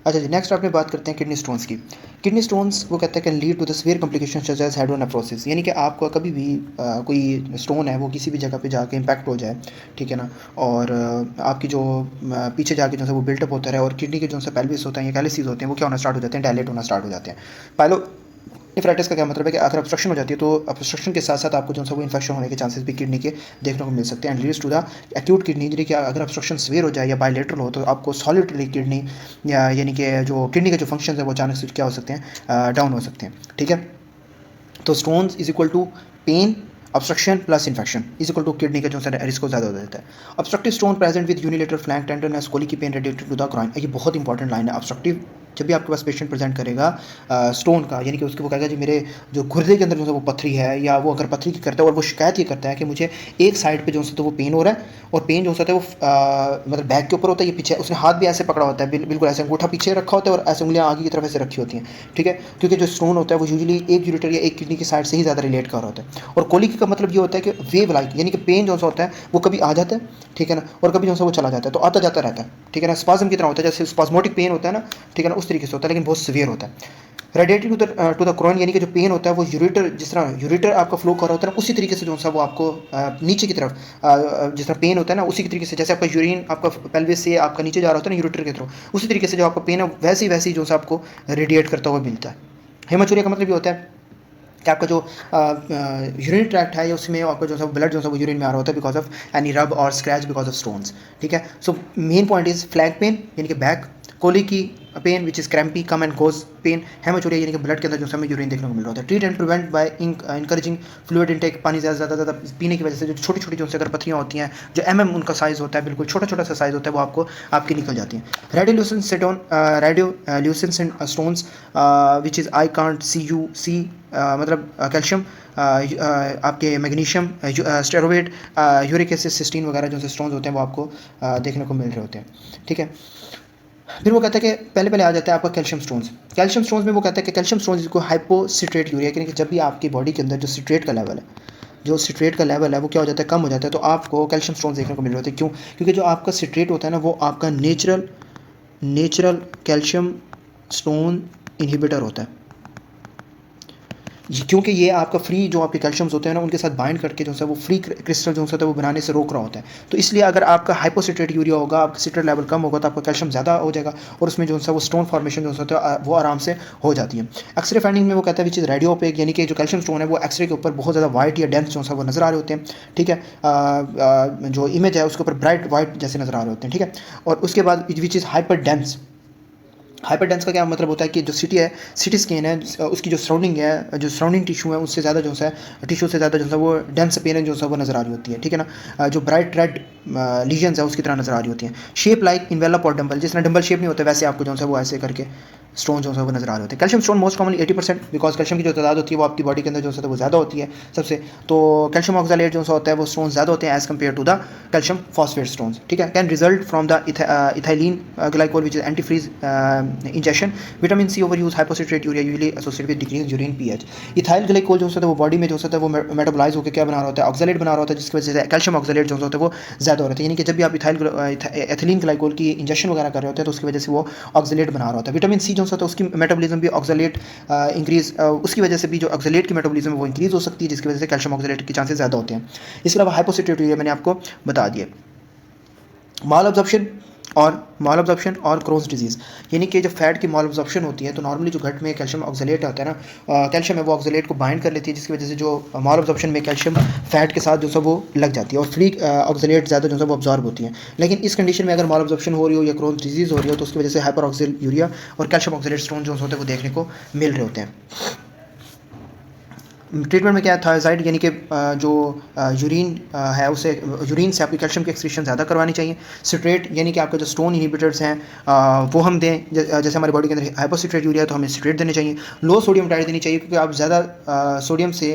अच्छा जी, नेक्स्ट आपने बात करते हैं किडनी स्टोन्स की। किडनी स्टोन्स वो कहते हैं can lead to the severe complication such as hydronephrosis, यानी कि आपको कभी भी कोई स्टोन है वो किसी भी जगह पे जाके इम्पैक्ट हो जाए, ठीक है ना, और आपकी जो पीछे जाके जो है वो बिल्टअप होता रहे और किडनी के जो है पेल्विस होते हैं या कैलिसीज होते हैं वो क्या होना स्टार्ट हो जाते हैं, डायलेट होना स्टार्ट हो जाते हैं। पायलो नेफ्राइटिस का क्या मतलब है कि अगर ऑब्स्ट्रक्शन हो जाती है तो ऑब्स्ट्रक्शन के साथ साथ आपको जो है वो इन्फेक्शन होने के चांसेस भी किडनी के देखने को मिल सकते हैं and leads to the acute kidney injury. कि अगर ऑब्स्ट्रक्शन सीवियर हो जाए या बायलेटरल हो तो आपको सॉलिटरी किडनी या यानी कि जो किडनी के जो फंक्शन है वो अचानक से क्या हो सकते हैं, डाउन हो सकते हैं, ठीक है। तो stones is equal to pain obstruction plus infection is equal to kidney का जो रिस्क ज़्यादा हो जाता है। Obstructive stone present with unilateral flank tenderness colicky pain related to the groin, ये बहुत इंपॉर्टेंट लाइन है। ऑब्स्ट्रक्टिव जब भी आपके पास पेशेंट प्रेजेंट करेगा स्टोन का, यानी कि उसके वो कहेगा जी मेरे जो गुर्दे के अंदर जो है वो पथरी है, या वो अगर पथरी की करता है और वो शिकायत ये करता है कि मुझे एक साइड पे जो है तो वो पेन हो रहा है, और पेन जो होता है वो मतलब बैक के ऊपर होता है, ये पीछे उसने हाथ भी ऐसे पकड़ा होता है, बिल्कुल ऐसे अंगूठा पीछे रखा होता है और ऐसे उंगलियां आगे की तरफ ऐसे रखी होती हैं, ठीक है। क्योंकि जो स्टोन होता है वो यूजुअली एक यूरिटर या एक किडनी की साइड से ही ज़्यादा रिलेट कर रहा होता है। और कोलिकी का मतलब ये होता है कि वेव लाइक, यानी कि पेन जो होता है वो कभी आ जाता है, ठीक है ना, और कभी जो है वो चला जाता है, तो आता जाता रहता है, ठीक है ना। स्पाज्म की तरह होता है, जैसे स्पाज्मोटिक पेन होता है ना, ठीक है ना, उस तरीके से होता है, लेकिन बहुत सीवियर होता है। रेडिएटेड टू द क्रोन, यानी कि जो पेन होता है वो यूरिटर, जिस तरह यूरिटर आपका फ्लो कर रहा होता है ना, उसी तरीके से जो सा वो आपको नीचे की तरफ जिस तरह पेन होता है ना, उसी की तरीके से जैसे आपका यूरिन आपका पेल्विस से आपका नीचे जा रहा होता है ना यूरिटर के थ्रू, उसी तरीके से जो आपका पेन है वैसे ही जो सा आपको रेडिएट करता हुआ मिलता है। हेमाचूरिया का मतलब ये होता है कि आपका जो यूरिन ट्रैक्ट है उसमें आपका जो है ब्लड जो है वो यूरिन में आ रहा होता है बिकॉज ऑफ एनी रब और स्क्रैच बिकॉज ऑफ स्टोन्स, ठीक है। So main point is flank pain यानी कि back, colicky pain which is crampy come and goes pain, haematuria यानी कि ब्लड के अंदर जो हमें यूरिन देखने को मिल रहा होता है। Treat and prevent by encouraging fluid intake, पानी ज़्यादा पीने की वजह से जो छोटी छोटी जो अगर पथरियाँ होती हैं, जो उनका साइज़ होता है, बिल्कुल छोटा छोटा सा साइज़ होता है, वो आपको आपकी निकल जाती हैं। Radiolucent stone, radiolucent stones which is I can't see you see, मतलब कैल्शियम, आपके magnesium, struvite, uric acid, cystine वगैरह जो स्टोन्स होते हैं वो आपको देखने को मिल रहे होते हैं, ठीक है। फिर वो कहता है कि पहले पहले आ जाता है आपका कैल्शियम स्टोन्स। कैल्शियम स्टोन्स में वो कहता है कि कैल्शियम स्टोन्स को हाइपोसिट्रेट यूरिया, यानी कि जब भी आपकी बॉडी के अंदर जो सिट्रेट का लेवल है, जो सिट्रेट का लेवल है वो क्या हो जाता है, कम हो जाता है, तो आपको कैल्शियम स्टोन्स देखने को मिल रहे होते हैं। क्यों? क्योंकि जो आपका सिट्रेट होता है ना वो आपका नेचुरल कैल्शियम स्टोन इनहिबिटर होता है, क्योंकि ये आपका फ्री जो आपके कैल्शियम्स होते हैं ना उनके साथ बाइंड करके जो है वो फ्री क्रिस्टल जो होता है वो बनाने से रोक रहा होता है। तो इसलिए अगर आपका हाइपोसिट्रेट यूरिया होगा, आपका सिट्रेट लेवल कम होगा, तो आपका कैल्शियम ज़्यादा हो जाएगा और उसमें जो है वो स्टोन फॉर्मेशन जो होता है वो आराम से हो जाती है। एक्सरे फाइंडिंग में वो कहता है विच इज़ रेडियो ओपेक, यानी कि जो कैल्शियम स्टोन है वो एक्सरे के ऊपर बहुत ज़्यादा वाइट या डेंस जो है वो नज़र आ रहे होते हैं, ठीक है। जो इमेज है उसके ऊपर ब्राइट वाइट जैसे नज़र आ रहे होते हैं, ठीक है। और उसके बाद विच इज़ हाइपर डेंस, हाइपरडेंस का क्या मतलब होता है कि जो सिटी है, सिटी स्कैन है, उसकी जो सराउंडिंग है, जो सराउंडिंग टिश्यू है उससे ज़्यादा जो है टिश्यू से ज़्यादा जो है वो डेंस पेन जो है वो नज़र आ रही होती है, ठीक है ना। जो ब्राइट रेड लीजन्स है उसकी तरह नज़र आ रही होती हैं। शेप लाइक इन्वेलप और डम्बल, जिस तरह डम्बल शेप नहीं होता वैसे आपको जो है वो ऐसे करके स्टोन जो है वो नज़र आ रहे होते हैं। Calcium stone most commonly 80%, because calcium की जो तादाद होती है वो आपकी बॉडी के अंदर जो है वो ज़्यादा होती है सबसे, तो कैल्शियम ऑक्सैलेट जो होता है वो स्टोन ज़्यादा होते हैं as compared to the calcium phosphate stones, ठीक है। Can result from the ethylene glycol which is antifreeze injection. Vitamin C over use hypocitraturia usually associated with decrease urine pH. Ethyl glycol जो होता है वो body में जो होता है वो मेटाबोलाइज होकर क्या बना रहा होता है, ऑक्सैलेट बना रहा होता है, जिसकी वजह से कैल्शियम ऑक्सैलेट जो होता है वो ज़्यादा हो रहा है। यानी कि जब भी आप एथिलीन ग्लाइकोल की इंजेक्शन वगैरह कर रहे होते हैं तो उसकी वजह से वो ऑक्सैलेट बना रहा होता है। विटामिन सी जो होता है उसकी मेटाबॉलिज्म भी ऑक्सैलेट इंक्रीज, उसकी वजह से भी जो ऑक्सैलेट की मेटाबॉलिज्म है वो इंक्रीज हो सकती है, जिसकी वजह से कैल्शियम ऑक्सैलेट के चांसेस ज़्यादा होते हैं। इसके अलावा हाइपोसिट्रेट यूरिया मैंने आपको बता दिया। माल ऑब्जॉर्प्शन और क्रोन्स डिजीज़, यानी कि जब फैट की माल ऑब्जॉर्प्शन होती है तो नॉर्मली जो गट में कैल्शियम ऑक्सैलेट आता है ना, कैल्शियम है वो ऑक्सैलेट को बाइंड कर लेती है, जिसकी वजह से जो माल ऑब्जॉर्प्शन में कैल्शियम फैट के साथ जो है वो लग जाती है और फ्री ऑक्सैलेट ज़्यादा जो है वो ऑब्जॉर्ब होती है। लेकिन इस कंडीशन में अगर माल ऑब्जॉर्प्शन हो रही हो या क्रोन्स डिजीज़ हो रही हो तो उसकी वजह से हाइपर ऑक्सिल यूरिया और कैल्शियम ऑक्सैलेट स्टोन जो होते हैं वो देखने को मिल रहे होते हैं। ट्रीटमेंट में क्या है, थायराइड यानी कि जो यूरिन है उसे यूरिन से आपकी कैल्शियम की एक्सक्रीशन ज़्यादा करवानी चाहिए। सिट्रेट यानी कि आपके जो स्टोन इनहिबिटर्स हैं वो हम दें, जैसे हमारी बॉडी के अंदर हाइपोसिट्रेट यूरिया तो हमें सिट्रेट देने चाहिए। लो सोडियम डाइट देनी चाहिए, क्योंकि आप ज़्यादा सोडियम से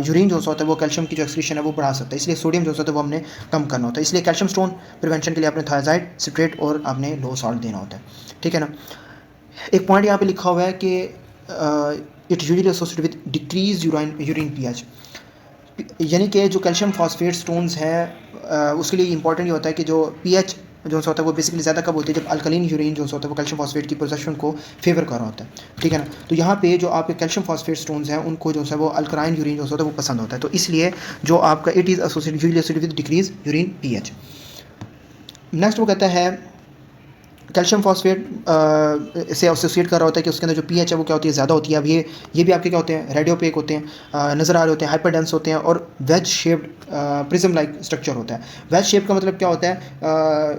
यूरिन जो होता है वो कैल्शियम की जो एक्सक्रीशन है वो बढ़ा सकता है, इसलिए सोडियम जो होता है वो हमने कम करना होता है। इसलिए कैल्शियम स्टोन प्रिवेंशन के लिए आपने थायराइड, सिट्रेट और आपने लो सॉल्ट देना होता है, ठीक है ना। एक पॉइंट यहाँ पे लिखा हुआ है कि it usually associated with decrease urine pH, यानी कि जो कैल्शियम फॉस्फेट स्टोन्स हैं उसके लिए इंपॉर्टेंट ये होता है कि जो पीएच जो सा होता है वो बेसिकली ज़्यादा कब होती है, जब अल्कलीन यूरिन जो सा होता है वो कैल्शियम फॉस्फेट की पोजेशन को फेवर कर रहा होता है, ठीक है ना। तो यहाँ पे जो आपके कैल्शियम फॉस्फेट स्टोन्स हैं उनको जो है वो अल्कलाइन यूरिन जो होता है वो पसंद होता है, तो इसलिए जो आपका it is associated with decrease urine pH. Next वो कहता है कैल्शियम फॉस्फेट से एसोसिएट कर रहा होता है कि उसके अंदर जो पीएच है वो क्या होती है, ज़्यादा होती है। अब ये भी आपके क्या होते हैं, रेडियोपेक होते हैं, नज़र आ रहे होते हैं, हाइपर डेंस होते हैं और wedge shaped prism like structure होता है। वेज शेप का मतलब क्या होता है,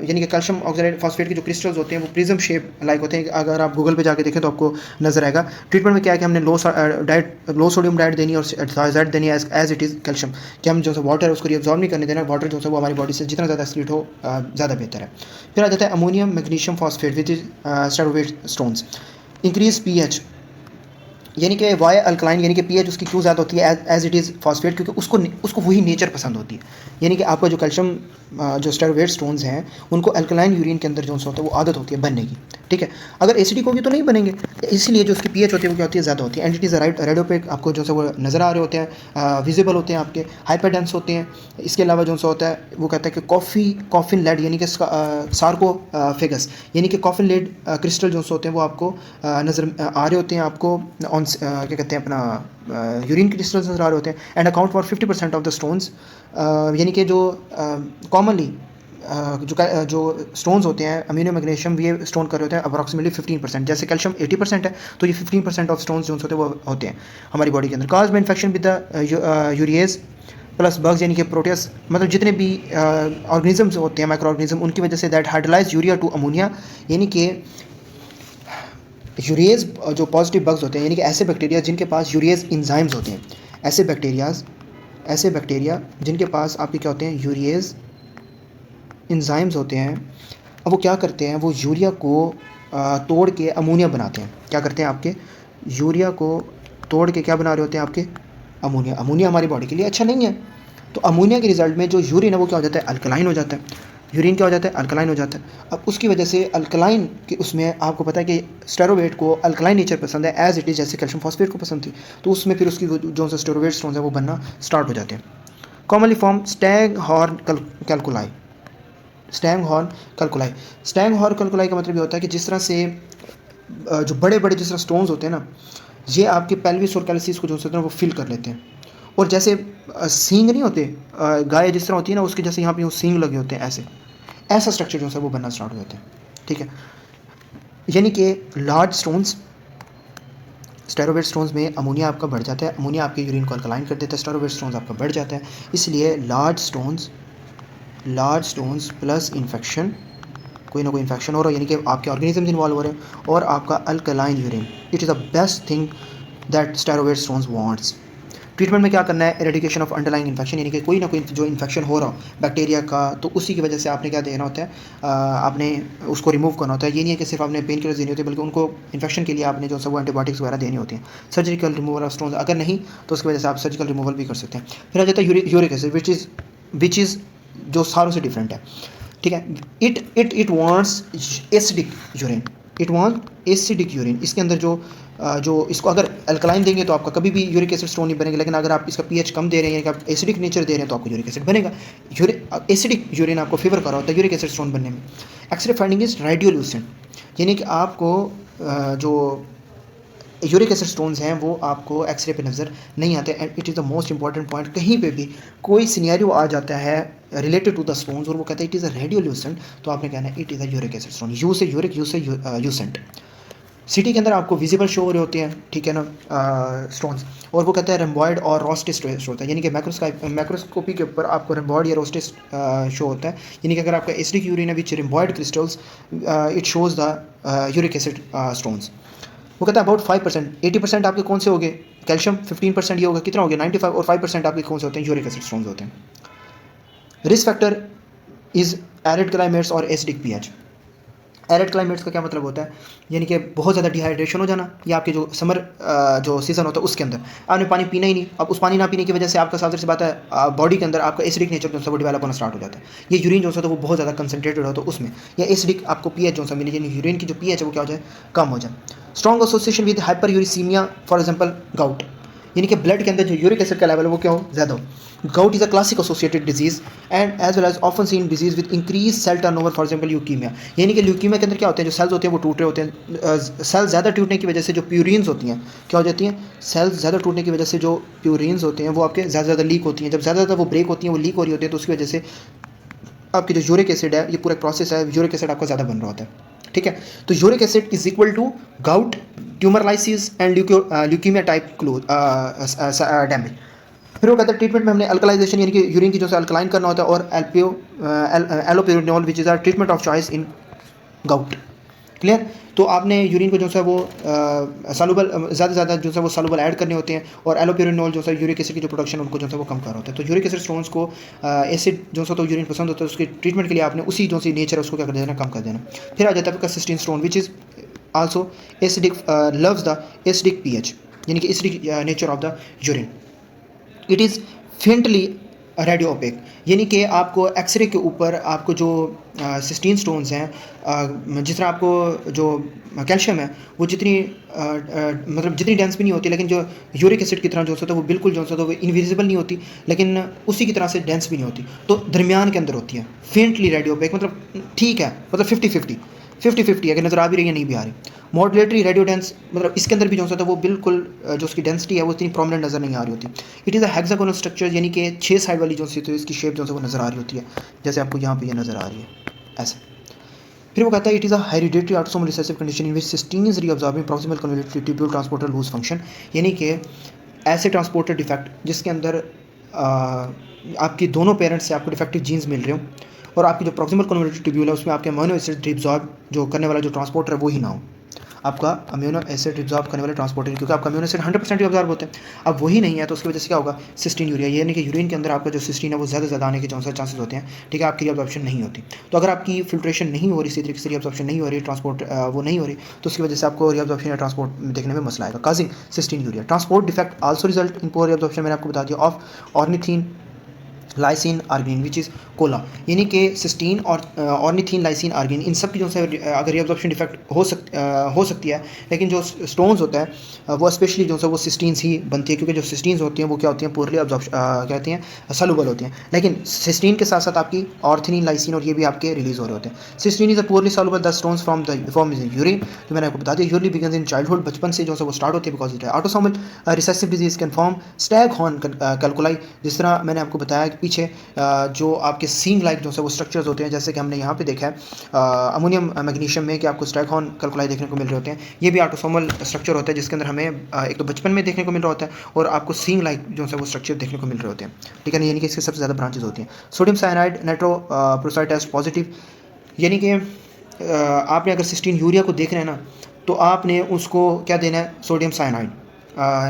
यानी कि कैल्शियम ऑक्साइड फॉस्फेट के जो क्रिस्टल्स होते हैं वो प्रिज्म शेप लाइक होते हैं। अगर आप गूगल पे जाके देखें तो आपको नजर आएगा। ट्रीटमेंट में क्या है कि हमने लो सोडियम डाइट देनी और थायराइड देनी एज इट इज़ कैल्शियम, कि हम जो सा वाटर है उसको रिअब्जॉर्ब नहीं करने देना। वाटर जो है वो हमारी बॉडी से जितना ज़्यादा एक्सक्रीट हो ज़्यादा बेहतर है। फिर आ जाता है ammonium magnesium phosphate which is struvite stones. Increase pH, यानी कि वाई अल्कलाइन, यानी कि पीएच उसकी क्यों ज़्यादा होती है एज इट इज़ फॉस्फेट, क्योंकि उसको वही नेचर पसंद होती है। यानी कि आपका जो कैल्शियम जो स्टेरोवेट स्टोन्स हैं उनको अल्कलाइन यूरिन के अंदर जो होता है वो आदत होती है बनने की, ठीक है। अगर एसिडिक होगी तो नहीं बनेंगे, इसलिए जो उसकी पीएच होती है वो क्या होती है, ज़्यादा होती है। एंड इट इज़ रेडियोपेक, आपको जो है वो नज़र आ रहे होते हैं, विजिबल होते हैं, आपके हाइपरडेंस होते हैं। इसके अलावा जो होता है वो कहता है कि कॉफिन लेड, यानी कि सार्कोफेगस, यानी कि कॉफिन लेड क्रिस्टल जो होते हैं वो आपको नज़र आ रहे होते हैं, आपको ऑन क्या कहते हैं अपना यूरिन क्रिस्टल्स नज़र आ रहे होते हैं। And account for 50% of the stones, यानी कि जो कॉमनली जो स्टोन्स होते हैं अमीनो मैग्नीशियम ये स्टोन कर रहे होते हैं अप्रॉक्सीमेटली 15%। जैसे कैल्शियम 80% है तो ये 15% ऑफ स्टोन्स जो होते हैं वो होते हैं हमारी बॉडी के अंदर। काज में infection with the urease plus bugs, यानी कि प्रोटियस, मतलब जितने भी ऑर्गेनिजम्स होते हैं माइक्रो ऑर्गेनिज्म, उनकी वजह से that hydrolyse urea to ammonia, यानी कि यूरिएज जो पॉजिटिव बग्स होते हैं, यानी कि ऐसे बैक्टीरिया जिनके पास यूरिएज इंजाइम्स होते हैं, ऐसे बैक्टीरिया जिनके पास आपके क्या होते हैं, यूरिएज इंजाइम्स होते हैं। अब वो क्या करते हैं, वो यूरिया को तोड़ के अमोनिया बनाते हैं। क्या करते हैं, आपके यूरिया को तोड़ के क्या बना रहे होते हैं, आपके अमोनिया हमारी बॉडी के लिए अच्छा नहीं है। तो अमोनिया के रिजल्ट में जो यूरिन है वो क्या हो जाता है, अल्कलाइन हो जाता है। यूरिन क्या हो जाता है, अल्कलाइन हो जाता है। अब उसकी वजह से अल्कलाइन के उसमें आपको पता है कि स्टेरोवेट को अल्कलाइन नेचर पसंद है एज इट इज़, जैसे कैल्शियम फॉस्फेट को पसंद थी, तो उसमें फिर उसकी जो स्टेरोवेट स्टोन्स है वो बनना स्टार्ट हो जाते हैं। Commonly form Stag horn calculi. Stag horn calculi का मतलब ये होता है कि जिस तरह से जो बड़े बड़े जिस तरह स्टोन्स होते हैं ना, ये आपके पेल्विस और कैल्सिस को जो होते हैं वो फिल कर लेते हैं। और जैसे सींग नहीं होते, गाय जिस तरह होती है ना उसके जैसे यहाँ पे सींग लगे होते हैं, ऐसा स्ट्रक्चर जो है वो बनना स्टार्ट हो जाते हैं, ठीक है। यानी कि लार्ज स्टोन्स, स्टेरोवेट स्टोन्स में अमोनिया आपका बढ़ जाता है, अमोनिया आपके यूरिन को अल्कलाइन कर देता है, स्टेरोवेट स्टोन्स आपका बढ़ जाता है। इसलिए लार्ज स्टोन्स प्लस इन्फेक्शन, कोई ना कोई इन्फेक्शन हो रहा है, यानी कि आपके ऑर्गेनिज्म इन्वॉल्व हो रहे हैं, और आपका alkaline urine, it is the best thing that struvite stones wants. Treatment में क्या करना है, एरेडिकेशन ऑफ अंडरलाइंग इन्फेक्शन, यानी कि कोई ना कोई जो इन्फेक्शन हो रहा हो बैक्टीरिया का, तो उसी की वजह से आपने क्या देना होता है, आपने उसको रिमूव करना होता है। ये नहीं है कि सिर्फ आपने पेन किलर देनी होती है, बल्कि उनको इन्फेक्शन के लिए आपने जो सब एंटीबायोटिक्स वगैरह देनी होती हैं। सर्जिकल रिमूवल ऑफ स्टोन्स अगर नहीं तो उसकी वजह से आप सर्जिकल रिमूवल भी कर सकते हैं। फिर आ जाता है यूरिक एसिड विच इज़ जो सारों से डिफरेंट है, ठीक है। It wants acidic urine. इसके अंदर जो इसको अगर अल्कलाइन देंगे तो आपका कभी भी यूरिक एसिड स्टोन नहीं बनेगा, लेकिन अगर आप इसका पीएच कम दे रहे हैं या आप एसिडिक नेचर दे रहे हैं तो आपको यूरिक एसिड बनेगा। एसिडिक यूरिन आपको फेवर कर रहा होता है यूरिक एसिड स्टोन बनने में। एक्सरे फाइंडिंग इज रेडियोल्यूसेंट, यानी कि आपको जो यूरिक एसिड स्टोन्स हैं वो आपको एक्सरे पे नज़र नहीं आते। And it is the most important point, कहीं पे भी कोई सिनेरियो आ जाता है रिलेटेड टू द स्टोन्स और वो कहता है इट इज़ अ रेडियोल्यूसेंट, तो आपने कहना है it is a uric acid stone. You से यूरिक, यू से यूसेंट। सिटी के अंदर आपको विजिबल शो हो रहे होते हैं, ठीक है ना, स्टोन्स, और वो कहता है रेम्बॉइड और रोस्टिस होता है, यानी कि मैक्रोस्कोपी के ऊपर आपको रेम्बॉइड या रोस्टिस शो होता है। यानी कि अगर आपका एसिडिक यूरिन है which rhomboid crystals, it shows the uric acid stones. वो कहता है अबाउट 5%, 80% आपके कौन से हो गए, कैल्शियम, 15% ये होगा, कितना हो गया 95, और 5% आपके कौन से होते हैं, यूरिक एसिड स्टोन्स होते हैं। Risk factor is arid climates और एसिडिक पीएच। एरिड क्लाइमेट्स का क्या मतलब होता है, यानी कि बहुत ज़्यादा डिहाइड्रेशन हो जाना, या आपके जो समर जो सीज़न होता है उसके अंदर आपने पानी पीना ही नहीं। अब उस पानी ना पीने की वजह से आपका साफ सी बात है बॉडी के अंदर आपका एसिडिक नेचर जो है वो डेवलप होना स्टार्ट हो जाता है। ये यूरिन जो होता है वो बहुत ज़्यादा कंसनट्रेटेड होता है उसमें, या एसिडिक आपको पीएच जो सा मिले, यानी यूरिन की जो पीएच है वो क्या हो जाए, कम हो जाए। Strong association with hyper uricaemia, for example gout, यानी कि ब्लड के अंदर जो यूरिक एसिड का लेवल है वो क्या हो, ज़्यादा हो। Gout is a classic associated disease and as well as often seen disease with increase cell turnover, for example leukaemia. यानी कि ल्यूकीमिया के अंदर क्या होते हैं, जो सेल्स होते हैं वो टूट रहे होते हैं। सेल्स ज़्यादा टूटने की वजह से जो प्यूरिन्स होती हैं क्या हो जाती हैं, सेल्स ज़्यादा टूटने की वजह से जो प्यूरिन्स होते हैं वो आपके ज़्यादा लीक होती हैं। जब ज़्यादा वो ब्रेक होती हैं, वो लीक हो रही होती है, तो उसकी वजह से आपकी जो यूरिक एसिड है, ये पूरा प्रोसेस है, यूरिक एसिड आपका ज़्यादा बन रहा होता है। ठीक है, तो uric acid is equal to gout, tumour lysis and leukaemia type damage. फिर वो कहते हैं ट्रीटमेंट में हमने अल्कलाइजेशन यानी कि यूरिन की जो है अल्कलाइन करना होता है, और allopurinol which is our treatment of choice in gout. Clear. तो आपने यूरिन को जो है वो सॉल्युबल ज़्यादा से ज़्यादा जो है वो सॉल्युबल ऐड करने होते हैं, और एलोपेरिनोल जो है यूरिक एसिड की जो प्रोडक्शन उनको जो है वो कम कर रहा होता है। तो यूरिक एसिड स्टोन्स को एसिड जो है तो यूरिन पसंद होता है, उसके ट्रीटमेंट के लिए आपने उसी जो सी नेचर है उसको क्या कर देना, कम कर देना। फिर आ जाता है आपका cysteine stone which is also acidic, loves the acidic pH, यानी कि acidic nature of the urine. It is faintly radio OPEC, यानी कि आपको एक्सरे के ऊपर आपको जो सिस्टीन स्टोन्स हैं, जिस तरह आपको जो कैल्शियम है वो जितनी मतलब जितनी डेंस भी नहीं होती, लेकिन जो यूरिक एसिड की तरह जो होता है वो बिल्कुल जो होता है वो इनविजिबल नहीं होती, लेकिन उसी की तरह से डेंस भी नहीं होती, तो दरमियान के अंदर होती है। फेंटली रेडियो ओपेक मतलब ठीक है, मतलब 50-50 अगर नज़र आ भी रही है नहीं भी आ रही। मॉडुलेटरी रेडियो डेंस मतलब इसके अंदर भी जो होता है वो बिल्कुल जो उसकी डेंसिटी है वो इतनी प्रोमिनेंट नज़र नहीं आ रही होती। It is a hexagonal structure, यानी कि 6 साइड वाली जो होती है इसकी शेप जो है वो नज़र आ रही होती है, जैसे आपको यहाँ पे ये नज़र आ रही है ऐसे। फिर वो कहता है it is a hereditary autosomal recessive condition in which cystine is reabsorbing proximal convoluted tubule transporter lose function, यानी कि ऐसे ट्रांसपोर्टर डिफेक्ट जिसके अंदर आपकी दोनों पेरेंट्स से आपको डिफेक्टिव जीन्स मिल रहे हो, और आपकी जो प्रॉक्सिमल कन्वोल्यूटिव ट्यूब्यूल है उसमें आपके अमीनो एसिड रिअब्सॉर्ब जो करने वाला जो ट्रांसपोर्टर है वो ही ना हो, आपका अमीनो एसिड रिब्जॉर्ब करने वाले ट्रांसपोर्टर, क्योंकि आपका अमीनो एसिड 100% रिब्जॉर्ब होते हैं। अब वही नहीं है तो उसकी वजह से क्या होगा, सिस्टीन यूरिया, यानी कि यूरिन के अंदर आपका जो सिस्टीन है वो ज़्यादा ज़्यादा आने के जो चांसेस होते हैं। ठीक है, आपकी रिअब्जॉर्प्शन नहीं होती। तो अगर आपकी फिल्ट्रेशन नहीं हो रही, इसी तरीके से रिअब्जॉर्प्शन नहीं हो रही, ट्रांसपोर्ट वो नहीं हो रही, तो उसकी वजह से आपको रिअब्जॉर्प्शन या ट्रांसपोर्ट देखने में मसला आएगा, causing cystinuria. Transport defect also result in poor reabsorption, मैंने आपको बता दिया, of ornithine lysine arginine which is cola, यानी कि सिस्टीन और ऑर्निथीन लाइसिन आर्गिनिन इन सब की जो है अगर रिअब्जॉर्प्शन डिफेक्ट हो सकती है, लेकिन जो स्टोन्स होता है वो स्पेशली जो है वो सिस्टीन्स ही बनती है, क्योंकि जो सिस्टीन्स होती हैं वो क्या होती हैं, पूरली अब्जॉर्प्शन कहते हैं सलूबल होती हैं। लेकिन सिस्टीन के साथ साथ आपकी ऑर्थिनीन लाइसिन और ये भी आपके रिलीज हो रहे होते हैं। Cystine is a poorly soluble the stones from the form is in urine, तो मैंने आपको बता दिया यूरली बिगिंस इन चाइल्डहुड, बचपन से जो है वो स्टार्ट होती है, बिकॉज इट है autosomal recessive disease can form Stag horn calculi, जिस तरह मैंने आपको बताया कि पीछे जो आपके सींग लाइक जो है वो स्ट्रक्चर्स होते हैं, जैसे कि हमने यहाँ पे देखा है अमोनियम मैग्नीशियम में कि आपको स्टैगहॉर्न कैलकुलाई देखने को मिल रहे होते हैं। ये भी ऑटोसोमल स्ट्रक्चर होता है जिसके अंदर हमें एक तो बचपन में देखने को मिल रहा होता है, और आपको सींग लाइक जो है वो स्ट्रक्चर देखने को मिल रहे होते हैं। ठीक है ना, यानी कि इसके सबसे ज़्यादा ब्रांचेज होती हैं। Sodium cyanide nitroprusside test positive, यानी कि आपने अगर सिस्टीन यूरिया को देख रहे हैं ना, तो आपने उसको क्या देना है, सोडियम साइनाइड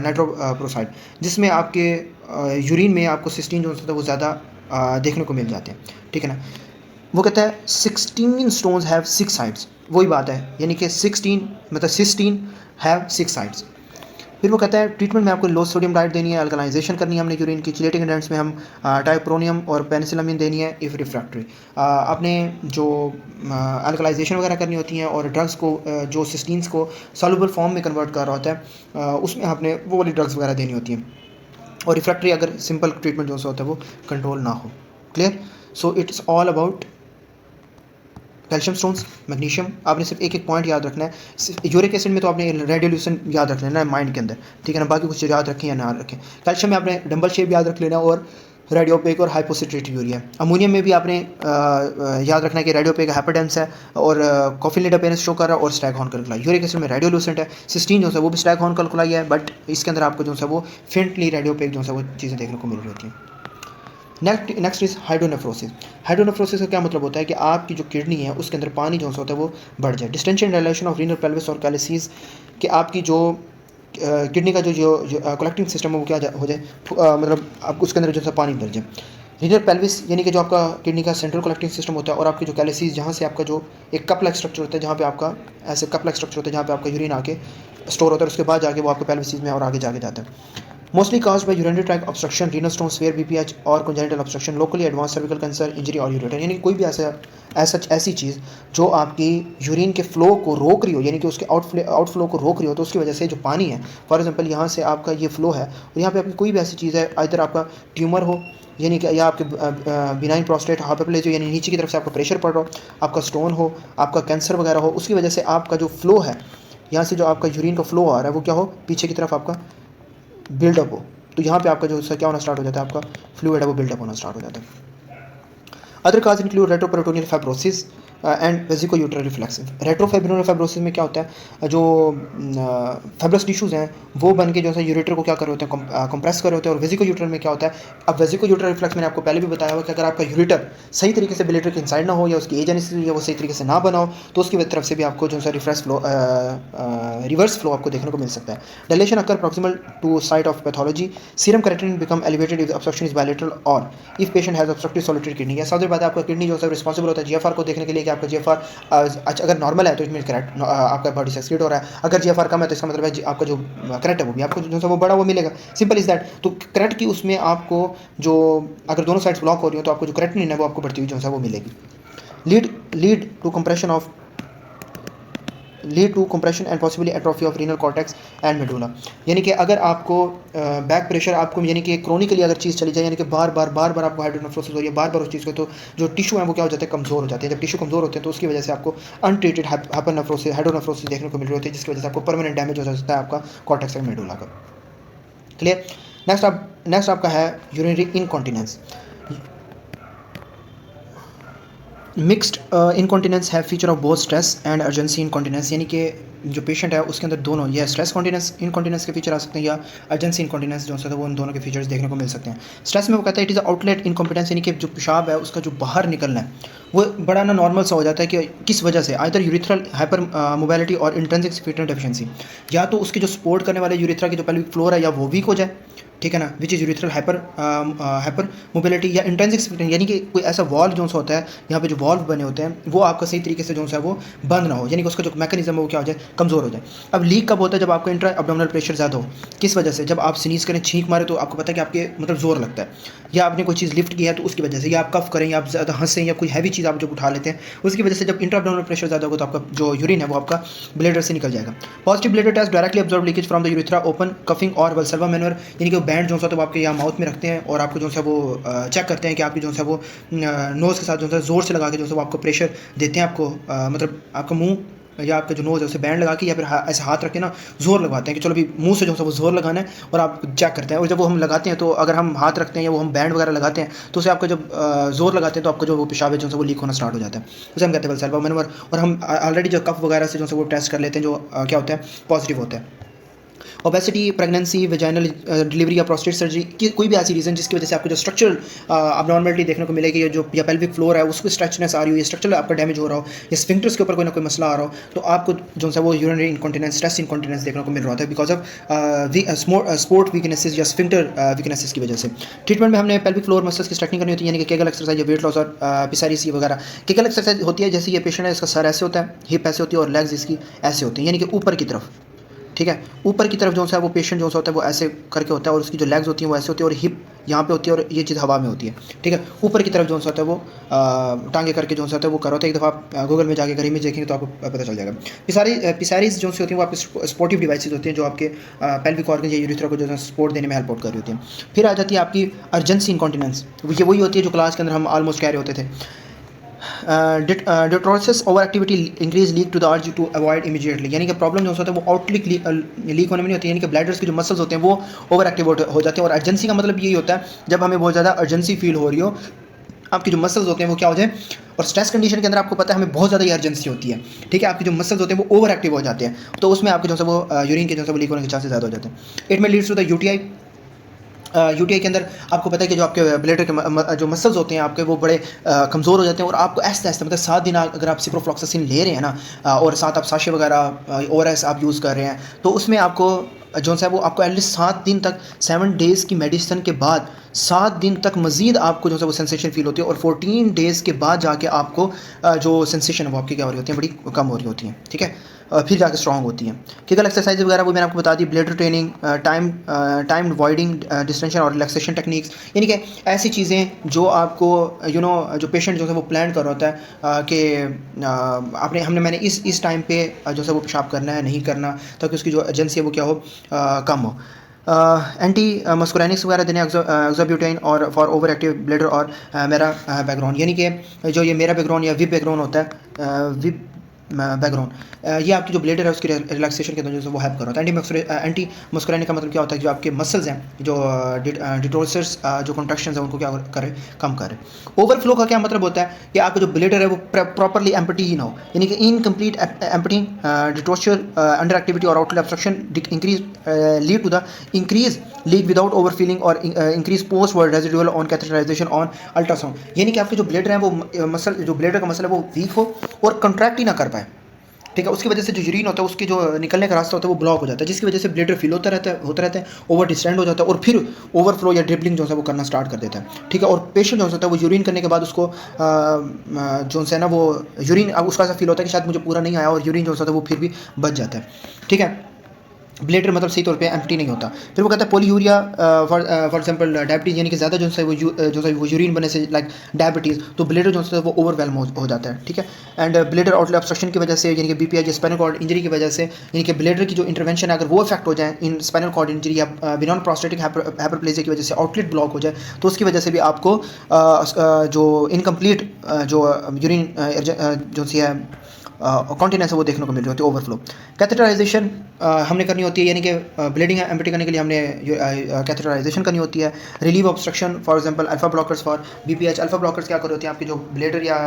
नाइट्रोप्रोसाइड, जिसमें आपके यूरिन में आपको सिस्टीन जो होता है वो ज़्यादा देखने को मिल जाते हैं। ठीक है ना, वो कहता है 16 स्टोन्स हैव 6 साइड्स, वही बात है, यानी कि 16 मतलब सिस्टीन हैव 6 साइड्स। फिर वो कहता है ट्रीटमेंट में आपको लो सोडियम डाइट देनी है, अल्कलाइजेशन करनी है हमने यूरिन की, चिलेटिंग एजेंट्स में हम टाइप्रोनियम और पेनिसिलामिन देनी है इफ़ रिफ्रैक्टरी। आपने जो अल्कलाइजेशन वगैरह करनी होती हैं, और ड्रग्स को जो सिस्टीन्स को सॉल्युबल फॉर्म में कन्वर्ट कर रहा होता है उसमें आपने वो वाली ड्रग्स वगैरह देनी होती हैं, और रिफ्रैक्टरी अगर सिंपल ट्रीटमेंट जो होता है वो कंट्रोल ना हो। Clear. So it's all about calcium stones, magnesium. आपने सिर्फ एक एक पॉइंट याद रखना है। यूरिक एसिड में तो आपने रेडियोल्यूशन याद रख लेना है माइंड के अंदर, ठीक है ना, बाकी कुछ याद रखें या ना रखें। कैल्शियम में आपने डंबल शेप याद रख लेना, और रेडियोपेक और हाइपोसिट्रेट यूरिया। अमोनियम में भी आपने याद रखना है कि रेडियोपेक हाइपरडेंस है, और कॉफिलिड अपीयरेंस शो कर रहा है, और स्टैगहॉर्न कैलकुलाई। यूरिक एसिड में रेडियोल्यूसेंट है, सिस्टीन जो है वो भी स्टैगहॉर्न कैलकुलाई है, बट इसके अंदर आपको जो है वो फेंटली रेडियोपेक जो है वो चीज़ें देखने को मिल रही होती हैं। Next is hydronephrosis. हाइड्रोनेफ्रोसिस का क्या मतलब होता है कि आपकी जो किडनी है उसके अंदर पानी जो होता है वो बढ़ जाए। Distension dilation of renal pelvis और कैलिसीज, कि आपकी जो किडनी का जो कलेक्टिंग सिस्टम है वो क्या हो जाए, मतलब आपको उसके अंदर जो है पानी भर जाए। रीनल पेल्विस यानी कि जो आपका किडनी का सेंट्रल कलेक्टिंग सिस्टम होता है, और आपकी जो कैलिसीज जहाँ से आपका जो एक कप लाइक स्ट्रक्चर होता है, जहाँ पे आपका ऐसे कप लाइक स्ट्रक्चर होता है जहाँ पे आपका यूरिन आके स्टोर होता है, उसके बाद जाके वो आपको पेल्विस में और आगे जाके जाता है। Mostly cause by urinary tract obstruction, renal stone, sphere, BPH और congenital obstruction, locally advanced cervical cancer, injury और यूरेटर, यानी कोई भी ऐसी चीज़ जो आपकी यूरिन के फ्लो को रोक रही हो, यानी कि उसके आउटफ्लो को रोक रही हो, तो उसकी वजह से जो पानी है, फॉर एग्जांपल यहाँ से आपका ये फ्लो है और यहाँ पे आपकी कोई भी ऐसी चीज़ है, इधर आपका ट्यूमर हो, यानी कि या आपके बिनाइन प्रोस्टेट हाइपरप्लेजिया यानी नीचे की तरफ से आपका प्रेशर पड़ रहा हो, आपका स्टोन हो, आपका कैंसर वगैरह हो, उसकी वजह से आपका जो फ्लो है, यहाँ से जो आपका यूरिन का फ्लो आ रहा है वो क्या हो, पीछे की तरफ आपका बिल्डअप हो, तो यहाँ पे आपका जो क्या होना स्टार्ट हो जाता है, आपका फ्लूइड है वो बिल्डअप होना स्टार्ट हो जाता है। Other cause include retroperitoneal fibrosis and vesicoureteral reflux. Retroperitoneal fibrosis में क्या होता है, जो फाइब्रस टिश्यूज़ हैं वो बन के जो है यूरेटर को क्या कर रहे होते हैं, कंप्रेस कर रहे होते हैं। और वेसिकोयूट्रल में क्या होता है, अब वेसिकोयूट्रल रिफ्लेक्स मैंने आपको पहले भी बताया हुआ कि अगर आपका यूरेटर सही तरीके से ब्लेडर के इनसाइड ना हो या उसकी एजेंसी या वो सही तरीके से ना बना हो, तो उसकी तरफ से भी आपको जो है रिवर्स फ्लो आपको देखने को मिल सकता है। Dilation occur proximal to site of pathology, serum creatinine become elevated if obstruction is bilateral और if patient has obstructive solitary kidney. या सबसे बात है, आपका किडनी जो है रिस्पॉन्सिबल होता है जीएफआर को देखने के लिए कि आपका जीएफआर अगर नॉर्मल है तो इसमें करेक्ट आपका बॉडी से एक्सक्रीट हो रहा है, अगर जीएफआर कम है तो इसका मतलब है आपका जो करेक्ट है वो भी आपको जो है वो बड़ा वो मिलेगा। Simple is that. तो करेक्ट की उसमें आपको जो अगर दोनों साइड्स ब्लॉक हो रही हो तो आपको जो क्रेटिनिन है वो आपको बढ़ती हुई जो है वो मिलेगी। Lead to compression and possibly atrophy of renal cortex and medulla. यानी कि अगर आपको बैक प्रेशर आपको यानी कि क्रोनिकली अगर चीज़ चली जाए, यानी कि बार बार आपको हाइड्रोनेफ्रोसिस हो रही है बार बार उस चीज़ को, तो जो टिश्यू है वो क्या हो जाते हैं, कमज़ोर हो जाते हैं। जब टिश्यू कमज़ोर होते हैं तो उसकी वजह से आपको अनट्रीटेड हाइड्रोनेफ्रोसिस देखने को मिल रही होती है, जिसकी वजह से आपको परमानेंट डैमेज हो सकता है आपका कॉर्टेक्स एंड मेडुला का। क्लियर। नेक्स्ट आपका है यूरिनरी इनकॉन्टिनेंस। मिक्स्ड इनकॉन्टिनेंस है feature of both stress and urgency incontinence, यानी कि जो पेशेंट है उसके अंदर दोनों या स्ट्रेस इनकॉन्टिनेंस के फीचर आ सकते हैं या अर्जेंसी इनकॉन्टिनेंस जो है वो उन दोनों के फीचर्स देखने को मिल सकते हैं। स्ट्रेस में वो कहता है इट इज़ आउटलेट इनकॉम्पिटेंस, यानी कि जो पेशाब है उसका जो बाहर निकलना है वो बड़ा ना नॉर्मल सा हो जाता है कि किस वजह से, आइदर यूरिथ्रल हाइपर मोबिलिटी और इंट्रिंसिक सेक्रेटरी डेफिशिएंसी, या तो उसके जो सपोर्ट करने वाले यूरिथ्रा की जो पेल्विक फ्लोर है या वो वीक हो जाए, ठीक है ना, which is urethral hyper mobility, या इंट्रिंसिक सेक्रेटरी यानी कि कोई ऐसा वॉल्व जो होता है यहाँ पे जो वॉल्व बने होते हैं वो आपका सही तरीके से जो है वो बंद ना हो, यानी कि उसका जो मैकेनिज्म है वो क्या हो जाए, कमज़ोर हो जाए। अब लीक कब होता है, जब आपका इंट्रा एब्डोमिनल प्रेशर ज़्यादा हो। किस वजह से, जब आप स्नीज करें, छींक मारे तो आपको पता है कि आपके मतलब जोर लगता है, या आपने कोई चीज़ लिफ्ट की है तो उसकी वजह से, या आप कफ करें या आप ज़्यादा हंसें या कोई हैवी चीज़ आप जब उठा लेते हैं उसकी वजह से जब इंट्रा एब्डोमिनल प्रेशर ज़्यादा होगा तो आपका जो यूरिन है वो आपका ब्लेडर से निकल जाएगा। Positive bladder test directly observe leakage from the urethra upon coughing और वल्सल्वा मैनुअर, यानी कि बैंड जो है तो आपके यहाँ माउथ में रखते हैं और आपको जो है वो चेक करते हैं कि आपकी जो है वो नोज़ के साथ जो है ज़ोर से लगा के जो है वो आपको प्रेशर देते हैं, आपको मतलब आपका मुंह या आपका जो नोज़ है उसे बैंड लगा के या फिर ऐसे हाथ रख के ना ज़ोर लगवाते हैं कि चलो अभी मुंह से जो है वो ज़ोर लगाना है, और आप चेक करते हैं। और जब वो हम लगाते हैं तो अगर हम हाथ रखते हैं या वो हम बैंड वगैरह लगाते हैं तो उसे आपका जब ज़ोर लगाते हैं तो आपका जो वो पेशाब है जो है वो लीक होना स्टार्ट हो जाता है, उसे हम कहते हैं वल्सल्वा मैनुअर। और हम ऑलरेडी जो कफ वगैरह से जो है वो टेस्ट कर लेते हैं जो क्या होता है, पॉजिटिव होता है। ओबेसिटी, प्रेगनेंसी, वेजाइनल डिलीवरी या प्रोस्टेट सर्जरी की कोई भी ऐसी रीज़न जिसकी वजह से आपको जो स्ट्रक्चरल अबनॉर्मलिटी देखने को मिलेगी, जो या पेल्विक फ्लोर है उसको स्ट्रेचनेस आ रही हो, या स्ट्रक्चरल आपका डैमेज हो रहा हो, या स्फिंक्टर्स के ऊपर कोई ना कोई मसला आ रहा हो, तो आपको जो है वो यूरिनरी इनकॉन्टिनेंस, स्ट्रेस इनकॉन्टिनेंस देखने को मिल रहा होता है बिकॉज ऑफ स्पोर्ट वीकनेसेस या स्फिंक्टर वीकनेसेस की वजह से। ट्रीटमेंट में हमने पेल्विक फ्लोर मसल्स की स्ट्रेटनिंग करनी होती है, यानी कि केगल एक्सरसाइज या वेट लॉस और पिसारीस वगैरह। केगल एक्सरसाइज होती है जैसे ये पेशेंट है, इसका सर ऐसे होता है, हिप ऐसे होती है और लेग्स इसकी ऐसे होती हैं, यानी कि ऊपर की तरफ, ठीक है, ऊपर की तरफ जो है वो पेशेंट जो होता है वो ऐसे करके होता है और उसकी जो लेग्स होती हैं वो ऐसे होती है और हिप यहाँ पे होती है और ये चीज़ हवा में होती है, ठीक है। ऊपर की तरफ जो होता है वो टांगे करके जो होता है वो कर होता है। एक दफ़ा आप गूगल में जाके अगर इमेज देखेंगे तो आपको पता चल जाएगा। पिसारीज जो होती हैं वो आपकी स्पोर्टिव डिवाइसेज होती हैं जो आपके पेल्विक ऑर्गन या यूरिथ्रा को जो है सपोर्ट देने में हेल्प आउट कर रही होती हैं। फिर आ जाती है आपकी अर्जेंसी इनकॉन्टिनेंस, ये वही होती है जो क्लास के अंदर हम ऑलमोस्ट कह रहे होते थे। Detrusor over activity increase leak to the urge to avoid immediately, यानी कि प्रॉब्लम जो होता है वो आउटलिक लीक होने में नहीं होती है, यानी कि ब्लैडर्स के जो मसल्स होते हैं वो ओवर एक्टिव हो जाते हैं। और अर्जेंसी का मतलब यही होता है जब हमें बहुत ज़्यादा अर्जेंसी फील हो रही हो, आपके जो मसल्स होते हैं वो क्या हो जाए, और स्ट्रेस कंडीशन के अंदर आपको पता है हमें बहुत ज़्यादा ही अर्जेंसी होती है, ठीक है, आपके जो मसल्स होते हैं वो ओवर एक्टिव हो जाते हैं, तो उसमें आपके जो है वो यूरिन के जो है वो लीक होने के चांसेस ज़्यादा हो जाते हैं। It may leads to the UTI. UTI के अंदर आपको पता है कि जो आपके ब्लेडर के जो मसल्स होते हैं आपके वो बड़े कमज़ोर हो जाते हैं और आपको ऐसे ऐसे मतलब 7 दिन अगर आप सिप्रोफ्लॉक्सासिन ले रहे हैं ना और साथ आप साशे वगैरह ओआरएस आप यूज़ कर रहे हैं तो उसमें आपको जो है वो आपको एटलीस्ट 7 दिन तक 7 डेज़ की मेडिसिन के बाद 7 दिन तक मज़ीद आपको जो है वो सेंसेशन फील होती है और 14 डेज़ के बाद जाके आपको जो सेंसेशन है वो आपकी क्या हो रही होती है, बड़ी कम हो रही होती हैं, ठीक है। फिर जाके स्ट्रॉन्ग होती हैं। किगल एक्सरसाइज वगैरह वो मैंने आपको बता दी, ब्लेडर ट्रेनिंग, टाइम वाइडिंग डिस्टेंशन और रिलैक्सेशन टेक्निक्स, यानी कि ऐसी चीज़ें जो आपको जो पेशेंट जो है वो प्लान कर रहा होता है कि मैंने इस टाइम पे जो है वो पेशाब करना है नहीं करना, ताकि उसकी जो एजेंसी है वो क्या हो, कम हो। एंटी मस्कुरानिक्स वगैरह देने, एक्सोब्यूटाइन और फॉर ओवर एक्टिव ब्लेडर, और मेरा बैकग्राउंड, यानी कि जो ये मेरा बैकग्राउंड या विप बैकग्राउंड होता है, विप बैकग्राउंड, ये आपकी जो ब्लेडर है उसकी रिलैक्सेशन के अंदर जो है वो हेल्प कर रहा होता है। एंटी मस्कुरानिक का मतलब क्या होता है, जो आपके मसल्स हैं, जो डिटोर्सर्स, जो कॉन्ट्रैक्शंस हैं, उनको क्या करे, कम करे। ओवरफ्लो का क्या मतलब होता है कि आपका जो ब्लेडर है वो प्रॉपरली एम्प्टी ही ना हो, यानी कि incomplete empty, detrusor under activity और outlet obstruction increase lead to the increase leak without over feeling और increase post void residual on catheterization on ultrasound, यानी कि आपके जो ब्लेडर है वो मसल, जो ब्लेडर का मसल है वो वीक हो और कंट्रैक्ट ही ना कर पाए, ठीक है। उसकी वजह से जो यूरिन होता है उसकी जो निकलने का रास्ता होता है वो ब्लॉक हो जाता है, जिसकी वजह से ब्लेडर फिल होता रहता है, ओवर डिस्टेंड हो जाता है, और फिर ओवरफ्लो या ड्रिबलिंग जो है वो करना स्टार्ट कर देता है, ठीक है। और पेशेंट जो होता है वो यूरिन करने के बाद उसको जो है ना वो यूरिन, अब उसका ऐसा फील होता है कि शायद मुझे पूरा नहीं आया, और यूरिन जो होता है वो फिर भी बच जाता है, ठीक है। ब्लेडर मतलब सही तौर पे एम्प्टी नहीं होता। फिर वो कहता है पोलीयूरिया, फॉर एग्जांपल डायबिटीज़, यानी कि ज़्यादा जो है वो यूरिन बने से लाइक डायबिटीज़, तो ब्लेडर जो है वो ओवरवेलम हो जाता है, ठीक है। एंड ब्लेडर आउटलेट ऑब्स्ट्रक्शन की वजह से, यानी कि बीपीआई या स्पाइनल कॉर्ड इंजरी की वजह से, यानी कि ब्लेडर की जो इंटरवेंशन है अगर वो इफेक्ट हो जाए इन स्पाइनल कॉर्ड इंजरी या बिनॉन प्रोस्टेटिक हाइपरप्लेजिया की वजह से आउटलेट ब्लॉक हो जाए, तो उसकी वजह से भी आपको जो इनकम्प्लीट जो यूरिन जो सी है कॉन्टिनेंस है वो देखने को मिल रही होती है, ओवरफ्लो। कैथेटराइजेशन हमने करनी होती है, यानी कि ब्लीडिंग एम्प्टी करने के लिए हमने कैथेटराइजेशन करनी होती है। Relieve obstruction, for example alpha blockers for BPH. Alpha blockers क्या कर रहे होते हैं, आपकी जो ब्लेडर या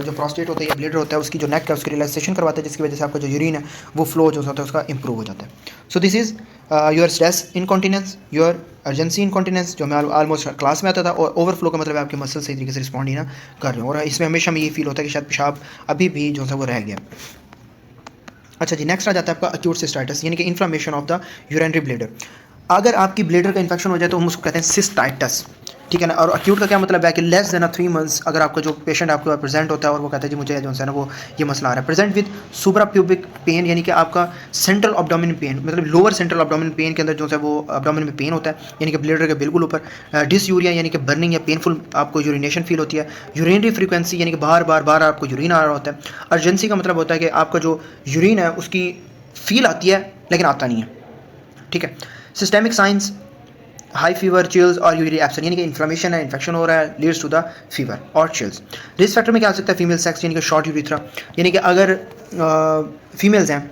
जो प्रोस्टेट होता है या ब्लेडर होता है उसकी जो नेक है उसकी रिलैक्सेशन करवाते हैं, जिसकी वजह से आपका जो यूरिन है वो फ्लो जो होता है उसका इंप्रूव हो जाता है। So this is your stress incontinence, your urgency incontinence, जो मैं ऑलमोस्ट क्लास में आता था, और ओवरफ्लो का मतलब है आपके मसल सही तरीके से रिस्पॉन्ड ही ना कर रहे हो, और इसमें हमेशा में ये फील होता है कि शायद पेशाब अभी भी जो है वो रह गया। अच्छा जी, नेक्स्ट आ जाता है आपका अक्यूट सिस्टाइटिस, यानी कि inflammation of the urinary bladder. अगर आपकी ब्लेडर का इन्फेक्शन हो जाए तो हम उसको कहते हैं सिस्टाइटिस, ठीक है ना। और अक्यूट का क्या मतलब है कि लेस देन 3 मंथ्स अगर आपका जो पेशेंट आपके पास प्रेजेंट होता है और वो कहता है जी मुझे जो है ना वो ये मसला आ रहा है, प्रेजेंट विद सुप्राप्यूबिक पेन, यानी कि आपका सेंट्रल एब्डोमेन पेन, मतलब लोअर सेंट्रल एब्डोमेन पेन के अंदर जो है वो एब्डोमेन में पेन होता है, यानी कि ब्लेडर के बिल्कुल ऊपर। डिसयूरिया, यानी कि बर्निंग या पेनफुल आपको यूरिनेशन फील होती है। यूरिनरी फ्रीक्वेंसी, यानी कि बार बार आपको यूरिन आ रहा होता है। अर्जेंसी का मतलब होता है कि आपका जो यूरिन है उसकी फील आती है लेकिन आता नहीं है, ठीक है। Systemic science, high fever, chills और यूरिक एब्सेंट, यानी कि इन्फ्लेमेशन है, इन्फेक्शन हो रहा है, लीड्स टू द फीवर और चिल्स। रिस्क फैक्टर में क्या आ सकता है, फीमेल सेक्स, यानी कि शॉर्ट यूरिथ्रा, यानी कि अगर फीमेल्स हैं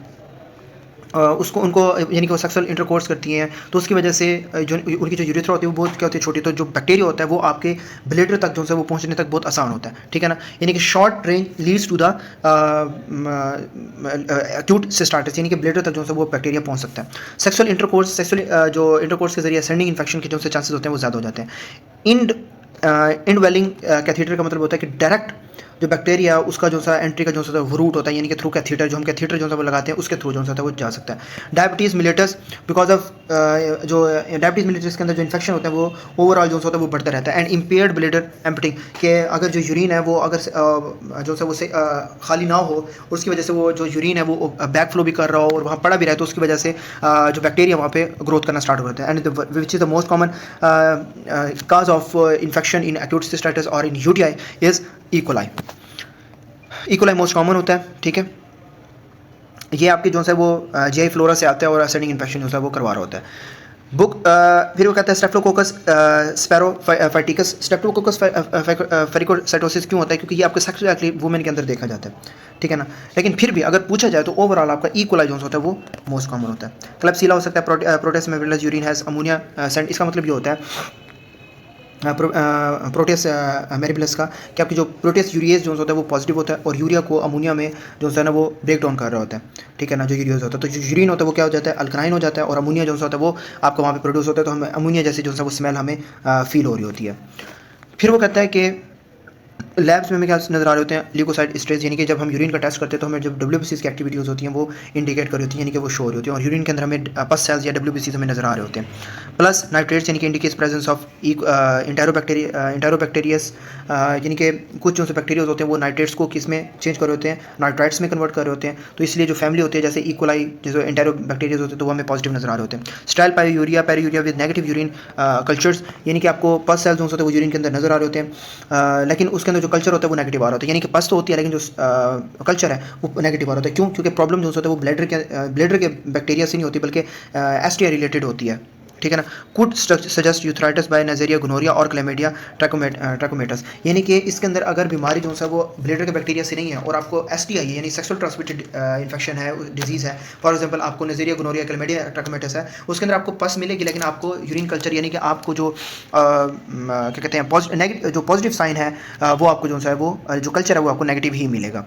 उसको उनको यानी कि वो सेक्सुअल इंटरकोर्स करती हैं तो उसकी वजह से जो उनकी जो यूरिथ्रा होती है वो बहुत क्या होती है, छोटी, तो जो बैक्टीरिया होता है वो आपके ब्लेडर तक जो है वो पहुंचने तक बहुत आसान होता है, ठीक है ना। यानी कि short range leads to the acute cystitis, यानी कि ब्लेडर तक जो है वो बैक्टीरिया पहुंच सकता है। सेक्सुअल जो इंटरकोर्स के जरिए सेंडिंग इन्फेक्शन के जो से चांसेस होते हैं वो ज़्यादा हो जाते हैं। इंडवेलिंग कैथीटर का मतलब होता है कि डायरेक्ट जो बैक्टीरिया उसका जो सा एंट्री का जो सा वो रूट होता है, यानी कि थ्रू कैथीटर, जो हम कैथीटर जो सा वो लगाते हैं उसके थ्रू जो सा वो जा सकता है। डायबिटीज़ मिलेटस, बिकॉज ऑफ जो डायबिटीज़ मिलेटस के अंदर जो इन्फेक्शन होता है वो ओवरऑल जो होता है वो बढ़ता रहता है। एंड इम्पेयर्ड ब्लेडर एम्प्टिंग, के अगर जो यूरिन है वो अगर जो सा वो खाली ना हो, उसकी वजह से वो जो यूरिन है वो बैक फ्लो भी कर रहा हो और वहाँ पड़ा भी रहे, तो उसकी वजह से जो बैक्टीरिया वहाँ पे ग्रोथ करना स्टार्ट हो जाता है। And which is the most common cause of infection in acute cystitis और in UTI is E coli. E coli most common होता है, ठीक है। ये आपके जो है वो जीआई फ्लोरा से आता है और असेंडिंग इन्फेक्शन जो है वो करवा रहा होता है। फिर वो कहता है स्टेफ्लोकोकस स्पेरोफाइटिकस। स्टेफ्लोकोकस फेरिकोसाइटोसिस क्यों होता है, क्योंकि ये आपके सेक्सुअल एक्टिव वुमेन के अंदर देखा जाता है, ठीक है ना। लेकिन फिर भी अगर पूछा जाए तो ओवरऑल आपका इकोलाई जो होता है वो मोस्ट कॉमन होता है। क्लेप्सिला हो सकता है, Proteus mirabilis urine has ammonia scent, इसका मतलब ये होता है प्रोटेस मेरिबलस का कि आपकी जो प्रोटेस यूरिएज जो होता है वो पॉजिटिव होता है और यूरिया को अमोनिया में जो है ना वो ब्रेक डाउन कर रहा होता है, ठीक है ना। जो यूरियाज होता है, तो जो यूरिन होता है वो क्या हो जाता है, अल्कलाइन हो जाता है, और अमोनिया जो होता है वो आपको वहाँ पे प्रोड्यूस होता है, तो हमें अमोनिया जैसी जो है वो स्मेल हमें फील हो रही होती है। फिर वो कहता है कि लैब्स में हमें क्या नज़र आ रहे होते हैं, ल्यूकोसाइड स्ट्रेस, यानी कि जब हम यूरिन का टेस्ट करते हैं तो हमें जब डब्ल्यूबीसीज़ की एक्टिविटीज़ होती हैं वो इंडिकेट कर रही होती हैं, यानी कि वो शो हो रही होती हैं, और यूरिन के अंदर हमें पस सेल्स या डब्ल्यूबीसीज़ हमें नज़र आ रहे होते हैं। प्लस नाइट्रेट्स यानी कि इंडिकेट्स प्रेजेंस ऑफ इंटेरोबैक्टीरियस, यानी कि कुछ जो बैक्टीरियाज होते हैं वो नाइट्रेट्स को किस में चेंज कर रहे होते हैं, नाइट्राइट्स में कन्वर्ट कर रहे होते हैं। तो इसलिए जो फैमिली होती है जैसे इकोलाई जो इंटेरोबैक्टीरियज होते हैं तो वो हमें पॉजिटिव नज़र आ रहे होते हैं। Sterile pyuria with negative urine cultures, यानी कि आपको पस सेल्स जो होते हैं वो यूरिन के अंदर नज़र आ रहे होते हैं, लेकिन उसके अंदर जो कल्चर होता है वो नेगेटिव आ रहा होता है, यानी कि पस तो होती है लेकिन जो कल्चर है वो नेगेटिव आ रहा होता है। क्यों? क्योंकि प्रॉब्लम जो होता है वो ब्लैडर के बैक्टीरिया से नहीं होती बल्कि एसटीआई रिलेटेड होती है, ठीक है ना। कुड सजेस्ट यूथराइटिस बाय नेजेरिया गोनोरिया और क्लेमेडिया ट्रैकोमेटस, यानी कि इसके अंदर अगर बीमारी जो है वो ब्लेडर के बैक्टीरिया से नहीं है और आपको एसटीआई है यानी सेक्सुअल ट्रांसमिटेड इन्फेक्शन है, डिजीज़ है, फॉर एग्जांपल आपको नेजेरिया गोनोरिया क्लेमेडिया ट्रैकोमेटस है, उसके अंदर आपको पस मिलेगी लेकिन आपको यूरिन कल्चर यानी कि आपको जो क्या कहते हैं जो पॉजिटिव साइन है वो आपको जो है वो जो कल्चर है वो आपको नेगेटिव ही मिलेगा।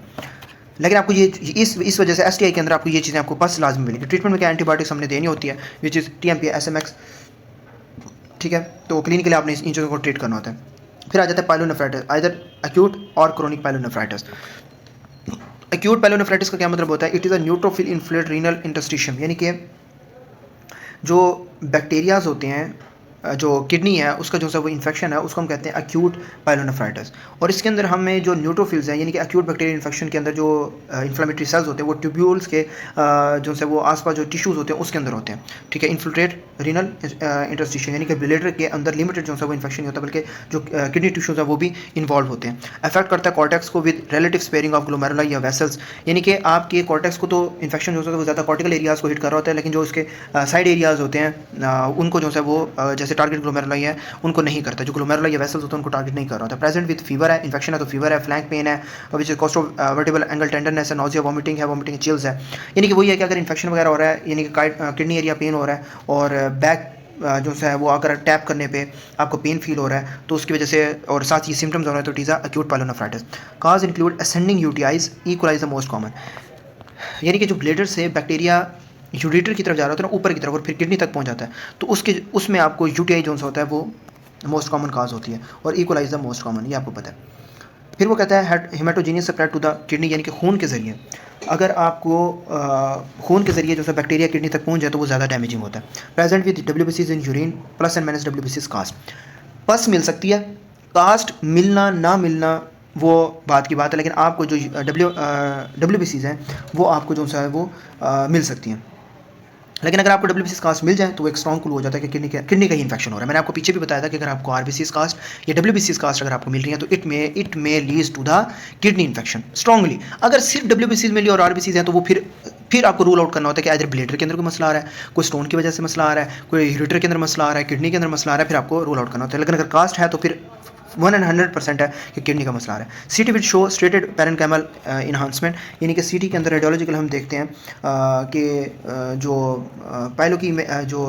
लेकिन आपको ये इस वजह से एसटीआई के अंदर आपको ये चीज़ें आपको पस लाजमी मिलेगी। ट्रीटमेंट में क्या एंटीबायोटिक्स हमने देनी होती है विच इज़ टीएमपी एसएमएक्स, ठीक है। तो क्लिनिकली आपने इन चीज़ों को ट्रीट करना होता है। फिर आ जाता है पाइलोनेफ्राइटिस, आइदर एक्यूट और क्रोनिक पाइलोनेफ्राइटिस। एक्यूट पाइलोनेफ्राइटिस का क्या मतलब होता है? It is a neutrophil inflate renal interstitium, यानी कि जो बैक्टीरियाज होते हैं जो किडनी है उसका जो सा वो इन्फेक्शन है उसको हम कहते हैं एक्यूट पाइलोनेफ्राइटिस। और इसके अंदर हमें जो न्यूट्रोफिल्स हैं यानी कि एक्यूट बैक्टीरियल इन्फेक्शन के अंदर जो इन्फ्लेमेटरी सेल्स होते हैं वो ट्यूब्यूल्स के जो से वो आसपास जो टिश्यूज़ होते हैं उसके अंदर होते हैं, ठीक है। इन्फिल्ट्रेट रीनल इंटरस्टिशियम, यानी कि ब्लैडर के अंदर लिमिटेड जो सा वो इन्फेक्शन नहीं होता बल्कि जो किडनी टिश्यूज़ है वो भी इन्वॉल्व होते हैं। अफेक्ट करता है कॉर्टेक्स को with relative sparing of glomeruli या वेसल्स, यानी कि आपके कॉर्टेक्स को तो इन्फेक्शन जो है वो ज़्यादा कॉर्टिकल एरियाज़ को हिट कर रहा होता है, लेकिन जो इसके साइड एरियाज़ होते हैं उनको जो है वो जैसे टारगेट ग्लोमेरुलाई है उनको नहीं करता, जो ग्लोमेरुलाई या वेसल्स होते हैं उनको टारगेट नहीं कर रहा होता। प्रेजेंट विद फीवर है, इन्फेक्शन है तो फीवर है, फ्लैंक पेन है which is cost of vertebral angle tenderness है, नोजिया वॉमिटिंग चिल्स है, यानी कि वही है कि अगर इन्फेक्शन वगैरह हो रहा है यानी कि किडनी एरिया पेन हो रहा है और बैक जो है वो अगर टैप करने पे आपको पेन फील हो रहा है तो उसकी वजह से और साथ ही सिम्टम्स हो रहे हैं तो it is acute pyelonephritis. Cause include ascending UTIs, E coli is the most common, यानी कि जो ब्लेडर से बैक्टीरिया यूरेटर की तरफ जा रहा होता है ना ऊपर की तरफ और फिर किडनी तक पहुंच जाता है तो उसमें आपको यूटीआई जो होता है वो मोस्ट कॉमन काज होती है और E coli is the most common, ये आपको पता है। फिर वो कहता है haematogenous spread to the kidney, यानी कि खून के ज़रिए अगर आपको खून के ज़रिए जो है बैक्टीरिया किडनी तक पहुंच जाए तो वो ज़्यादा डैमेजिंग होता है। Present with डब्ल्यूबीसीज in urine plus and minus डब्ल्यूबीसीज cast, पस मिल सकती है, कास्ट मिलना ना मिलना वो बात की बात है, लेकिन आपको जो डब्ल्यूबीसीज हैं वो आपको जो है वो मिल सकती हैं। लेकिन अगर आपको डब्ल्यूबीसीज कास्ट मिल जाए तो वो एक स्ट्रॉन्ग क्लू हो जाता है कि किडनी का ही इन्फेक्शन हो रहा है। मैंने आपको पीछे भी बताया था कि अगर आपको आरबीसीज कास्ट या डब्ल्यूबीसीज कास्ट अगर आपको मिल रही है तो it may leads to the kidney infection strongly. अगर सिर्फ डब्ल्यूबीसीज मिली और आरबीसीज हैं तो वो फिर आपको रूल आउट करना होता है कि इधर ब्लेडर के अंदर कोई मसला आ रहा है, कोई स्टोन की वजह से मसला आ रहा है, कोई यूरेटर के अंदर मसला आ रहा है, किडनी के अंदर मसला आ रहा है, फिर आपको रूल आउट करना होता है। लेकिन अगर कास्ट है तो फिर 100% है कि किडनी का मसला आ रहा है। सीटी विद शो स्ट्रेटेड पैरेनकाइमल इन्हांसमेंट, यानी कि सीटी के अंदर रेडियोलॉजिकल हम देखते हैं कि जो पाइलो की जो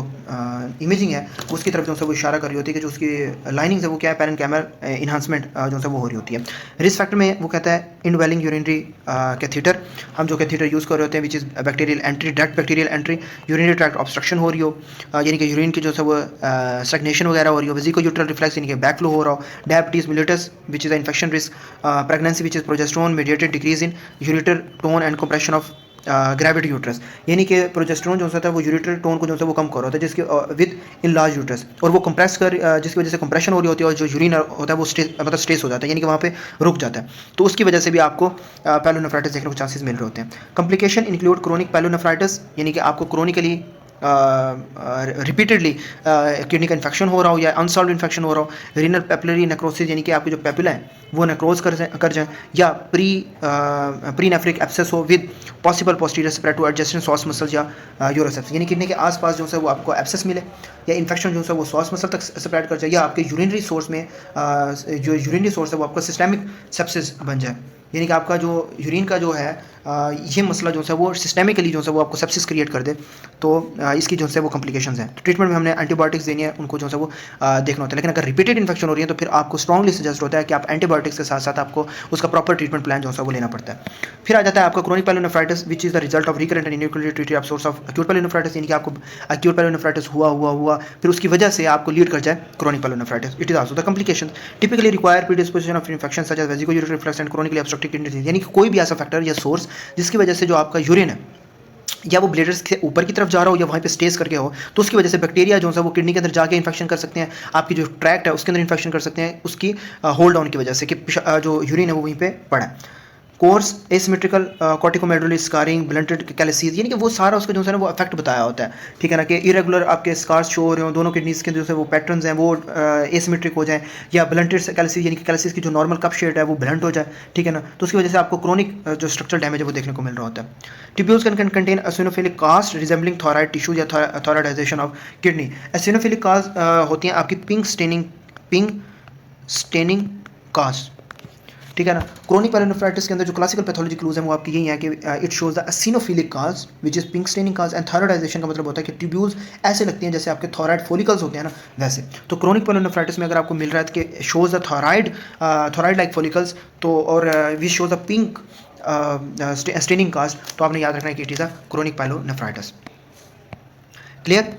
इमेजिंग है उसकी तरफ जो है वो इशारा कर रही होती है कि जो उसकी लाइनिंग है वो क्या है, पैरेनकाइमल इन्हांसमेंट जो है वो हो रही होती है। रिस्क फैक्टर में वो कहता है इनवेलिंग यूरिनरी कैथीटर, हम जो कैथीटर यूज़ कर रहे होते हैं which is bacterial entry, direct bacterial entry, urinary tract obstruction हो रही हो, यानी कि यूरिन की जो है वो स्टैग्नेशन वगैरह हो रही हो, वेजिको यूट्रल रिफ्लेक्स यानी कि बैक फ्लो हो रहा हो, diabetes mellitus which is an infection risk, pregnancy which is progesterone mediated decrease in ureter tone and compression of gravity uterus, यानी कि प्रोजेस्टेरोन जो होता है वो यूरेटर टोन को जो है वो कम कर रहा होता है जिसके विद इन लार्ज यूट्रस, और वो कंप्रेस कर जिसकी वजह से कंप्रेशन हो रही होती है और जो यूरिन होता है वो स्ट्रेस हो जाता है, यानी कि वहाँ पे रुक जाता है। तो उसकी वजह से भी आपको पाइलोनेफ्राइटिस देखने को चांसेस मिल रहे होते हैं। कॉम्प्लिकेशन इंक्लूड क्रोनिक पाइलोनेफ्राइटिस, यानी कि आपको क्रोनिकली रिपीटेडली किडनी का इन्फेक्शन हो रहा हो या अनसॉल्व इन्फेक्शन हो रहा हो, रीनल पेपिलरी नेक्रोसिस यानी कि आपके जो पेपिला है वो नेक्रोज कर जाए, या प्री नेफ्रिक एब्सेस हो with possible posterior spread two adjacent sauce muscles या यूरोसेप्स, यानी किडनी के आसपास जो है वो आपको एब्सेस मिले या इन्फेक्शन जो है वो सॉस मसल तक स्प्रेड कर जाए, या आपके यूरिनरी सोर्स में जो यूरिनरी सोर्स है वो आपको सिस्टेमिक सेप्सिस बन जाए। यानी कि आपका जो यूरिन का जो है ये मसला जो है वो सिस्टेमिकली जो है वो आपको सेप्सिस क्रिएट कर दे, तो इसकी जो है वो कॉम्प्लिकेशंस हैं। तो ट्रीटमेंट में हमने एंटीबायोटिक्स देनी है, उनको जो है वो देखना होता है। लेकिन अगर रिपीटेड इन्फेक्शन हो रही है तो फिर आपको स्ट्रांगली सजेस्ट होता है कि आप एंटीबायोटिक्स के साथ साथ आपको उसका प्रॉपर ट्रीटमेंट प्लान जो है वो लेना पड़ता है। फिर आ जाता है आपका chronic pyelonephritis which is the result of recurrent and inaccurately treated source of acute pyelonephritis, यानी कि आपको एक्यूट पायलोनेफ्राइटिस हुआ फिर उसकी वजह से आपको लीड कर जाए chronic pyelonephritis. It is also the complication typically require predisposition of infection such as vesicoureteral reflux and chronically obstructive kidney disease, यानी कि कोई भी ऐसा फैक्टर या सोर्स जिसकी वजह से जो आपका यूरिन है या वो ब्लेडर्स के ऊपर की तरफ जा रहा हो या वहीं पे स्टेज करके हो, तो उसकी वजह से बैक्टीरिया जो है वो किडनी के अंदर जाके इन्फेक्शन कर सकते हैं, आपकी जो ट्रैक्ट है उसके अंदर इन्फेक्शन कर सकते हैं, उसकी होल्ड डाउन की वजह से कि जो यूरिन है वो वहीं पे पड़ा है। कोर्स एसिमेट्रिकल कॉर्टिकोमेडुलरी स्कारिंग ब्लंटेड कैलेसीज, यानी कि वो सारा उसका जो है ना वो इफेक्ट बताया होता है, ठीक है ना, कि इरेगुलर आपके स्कार्स शो हो रहे हो दोनों किडनीज के जो है वो पैटर्न्स हैं वो एसिमेट्रिक हो जाए, या ब्लंटेड कैलेसीज यानी कि कैलेसीज की जो नॉर्मल कप शेड है वो ब्लंट हो जाए, ठीक है ना, तो उसकी वजह से आपको क्रोनिक जो स्ट्रक्चरल डैमेज है वो देखने को मिल रहा होता है। Tubules can contain eosinophilic cast resembling thyroid tissue या thyroidization of kidney. Eosinophilic cast होती हैं आपकी पिंक स्टेनिंग कास्ट, ठीक है ना। क्रोनिक पायलोनेफ्राइटिस के अंदर जो क्लासिकल पैथोलॉजी क्लूज हैं वो आपकी यही है कि it shows the eosinophilic cast which is pink staining cast, and thyroidization का मतलब होता है कि ट्यूब्यूल्स ऐसे लगती हैं जैसे आपके थॉराइड फॉलिकल्स होते हैं ना वैसे। तो क्रोनिक पायलोनेफ्राइटिस में अगर आपको मिल रहा है कि shows the thyroid like follicles, तो और which shows the pink staining cast, तो आपने याद रखना है कि it is a chronic pyelonephritis. Clear.